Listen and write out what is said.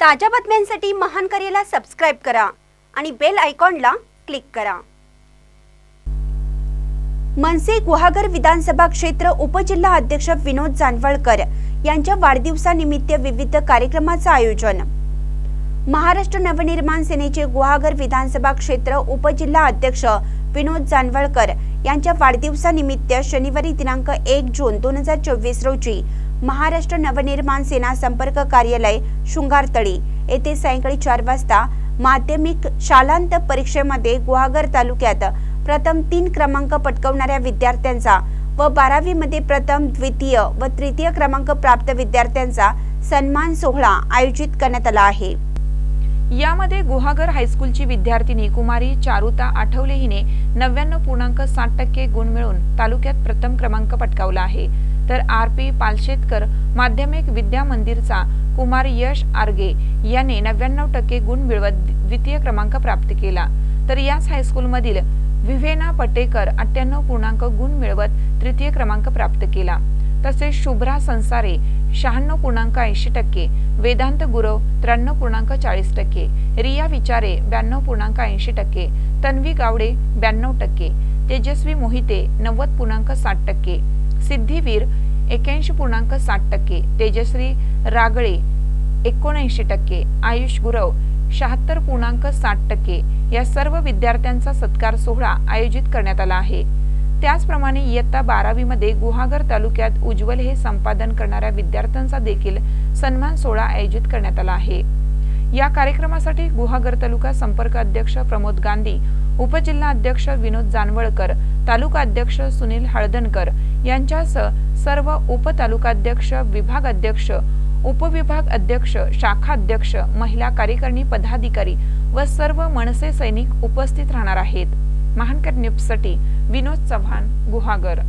ताज्या बातम्यांसाठी महान करेला सबस्क्राइब करा आणि बेल आयकॉनला क्लिक करा। मनसे गुहागर विधानसभा क्षेत्र उपजिल्हा अध्यक्ष विनोद जानवळकर यांच्या वाढदिवसानिमित्त विविध कार्यक्रमाचे आयोजन। महाराष्ट्र नवनिर्माण सेनेचे गुहागर विधानसभा क्षेत्र उपजिल्हा अध्यक्ष विनोद जानवळकर यांच्या वाढदिवसानिमित्त शनिवारी दिनांक 1 जून 2024 रोजी महाराष्ट्र नवनिर्माण सेना संपर्क कार्यालय शृंगारतळी येथे सायंकाळी 4 वाजता माध्यमिक शालांत परीक्षेमध्ये गुहागर तालुक्यात प्रथम 3 क्रमांक पटकावणाऱ्या विद्यार्थ्यांचा व 12वी मध्ये प्रथम, द्वितीय व तृतीय क्रमांक प्राप्त विद्यार्थ्यांचा सन्मान सोहळा आयोजित करण्यात आला आहे। यामध्ये गुहागर हायस्कूलची विद्यार्थिनी कुमारी चारुता आठवले हिने 99.7% गुण मिळवून तालुक्यात प्रथम क्रमांक पटकावला आहे, तर आर.पी. पालशेतकर माध्यमिक विद्या मंदिरचा कुमार यश आर्गे याने 99% गुण मिळवत द्वितीय क्रमांक प्राप्त केला, तर याच हायस्कूलमधील विवेना पटेकर 98 गुण मिळवत तृतीय क्रमांक प्राप्त केला। तसेच शुभ्रा संसारे 96.80%, वेदांत गुरव 93.40%, रिया विचारे 92.80%, तन्वी गावडे 92%, तेजस्वी मोहिते 90.60%, सिद्धीवीर 81.60%, तेजश्री रागळे 79%, आयुष गुरव 76.60% या सर्व विद्यार्थ्यांचा सत्कार सोहळा आयोजित करण्यात आला आहे। त्याचप्रमाणे इयत्ता 12वी मध्ये गुहागर तालुक्यात उज्ज्वल हे संपादन करणाऱ्या विद्यार्थ्यांचा देखील सन्मान सोहळा आयोजित करण्यात आला आहे। या कार्यक्रमासाठी गुहागर तालुका संपर्क अध्यक्ष प्रमोद गांधी, उपजिल्हा अध्यक्ष विनोद जानवळकर, तालुका अध्यक्ष सुनील हळदणकर यांच्यासह सर्व उपतालुकाध्यक्ष, विभाग अध्यक्ष, उपविभाग अध्यक्ष, शाखा अध्यक्ष, महिला कार्यकारिणी पदाधिकारी व सर्व मनसे सैनिक उपस्थित राहणार आहेत। महानकर न्यूजसाठी विनोद चव्हाण, गुहागर।